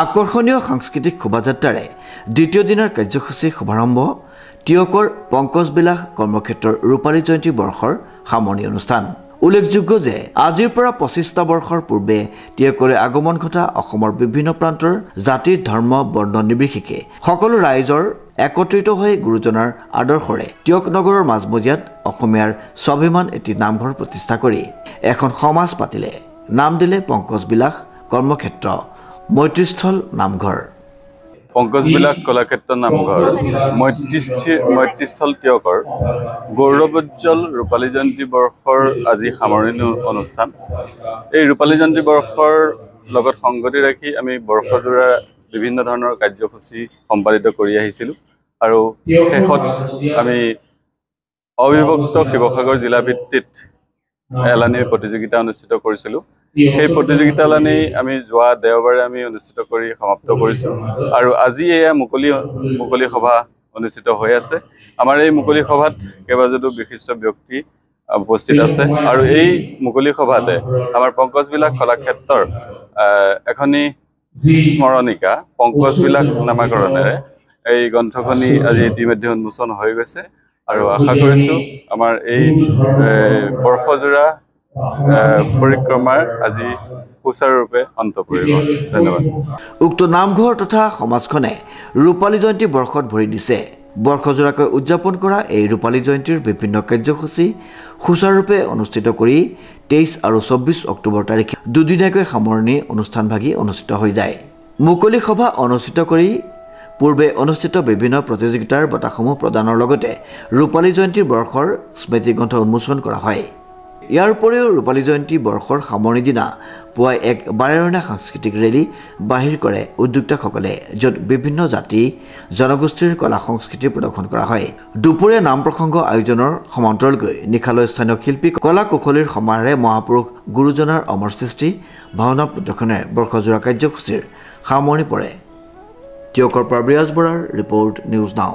আকৰ্ষণীয় সাংস্কৃতিক শোভাযাত্ৰাৰে দ্বিতীয় দিনৰ কাৰ্যসূচী শুভাৰম্ভ টিয়কৰ পংকজ বিলাস কৰ্মক্ষেত্ৰৰ ৰূপালী জয়ন্তী বৰ্ষৰ সামৰণি অনুষ্ঠান। উল্লেখযোগ্য যে আজিৰ পৰা ২৫টা বৰ্ষৰ পূৰ্বে টিয়কৰে আগমন ঘটা অসমৰ বিভিন্ন প্ৰান্তৰ জাতি ধৰ্ম বৰ্ণ নিৰ্বিশেষে সকলো ৰাইজৰ একত্ৰিত হৈ গুৰুজনাৰ আদৰ্শৰে টিয়ক নগৰৰ মাজমজিয়াত অসমীয়াৰ স্বাভিমান এটি নামঘৰ প্ৰতিষ্ঠা কৰি এখন সমাজ পাতিলে। নাম দিলে পংকজ বিলাস কৰ্মক্ষেত্ৰ মৈত্ৰীস্থল নামঘৰ। পংকজ বিলাস কলাক্ষেত্ৰ নামঘৰ মৈত্ৰীস্থল টিয়কৰ গৌৰৱোজ্জ্বল ৰূপালী জয়ন্তী বৰ্ষৰ আজি সামৰণি অনুষ্ঠান। এই ৰূপালী জয়ন্তী বৰ্ষৰ লগত সংগতি ৰাখি আমি বৰ্ষজোৰা বিভিন্ন ধৰণৰ কাৰ্যসূচী সম্পাদিত কৰি আহিছিলোঁ আৰু শেষত আমি অবিভক্ত শিৱসাগৰ জিলা ভিত্তিত এলানি প্ৰতিযোগিতা অনুষ্ঠিত কৰিছিলোঁ। সেই প্ৰতিযোগিতা এলানি আমি যোৱা দেওবাৰে আমি অনুষ্ঠিত কৰি সমাপ্ত কৰিছোঁ আৰু আজি এয়া মুকলি সভা অনুষ্ঠিত হৈ আছে। আমাৰ এই মুকলি সভাত কেইবাজনো বিশিষ্ট ব্যক্তি উপস্থিত আছে আৰু এই মুকলি সভাতে আমাৰ পংকজ বিলাস কলাক্ষেত্ৰৰ এখনি স্মৰণিকা পংকজ বিলাস নামাকৰণেৰে এই গ্ৰন্থখনি আজি ইতিমধ্যে উন্মোচন হৈ গৈছে আৰু আশা কৰিছোঁ আমাৰ এই বৰ্ষজোৰা পৰিক্ৰমাৰ আজি সুচাৰুৰূপে অন্ত পৰিব। ধন্যবাদ। উক্ত নামঘৰ তথা সমাজখনে ৰূপালী জয়ন্তী বৰ্ষত ভৰি দিছে। বৰ্ষজোৰাকৈ উদযাপন কৰা এই ৰূপালী জয়ন্তীৰ বিভিন্ন কাৰ্যসূচী সুচাৰুৰূপে অনুষ্ঠিত কৰি ২৩ আৰু ২৪ অক্টোবৰ তাৰিখে দুদিনীয়াকৈ সামৰণি অনুষ্ঠানভাগি অনুষ্ঠিত হৈ যায়। মুকলি সভা অনুষ্ঠিত কৰি পূৰ্বে অনুষ্ঠিত বিভিন্ন প্ৰতিযোগিতাৰ বঁটাসমূহ প্ৰদানৰ লগতে ৰূপালী জয়ন্তী বৰ্ষৰ স্মৃতিগ্ৰন্থ উন্মোচন কৰা হয়। ইয়াৰ উপৰিও ৰূপালী জয়ন্তী বৰ্ষৰ সামৰণি দিনা পুৱাই এক বাৰেৰহণীয়া সাংস্কৃতিক ৰেলী বাহিৰ কৰে উদ্যোক্তাসকলে, য'ত বিভিন্ন জাতি জনগোষ্ঠীৰ কলা সংস্কৃতি প্ৰদৰ্শন কৰা হয়। দুপৰীয়া নাম প্ৰসংগ আয়োজনৰ সমান্তৰালকৈ নিশালৈ স্থানীয় শিল্পী কলা কুশলীৰ সমাহাৰে মহাপুৰুষ গুৰুজনাৰ অমৰ সৃষ্টি ভাওনা প্ৰদৰ্শনেৰে বৰ্ষজোৰা কাৰ্যসূচীৰ সামৰণি পৰে। টিয়কৰ পৰা বিৰাজ বৰাৰ ৰিপৰ্ট নিউজ নাও।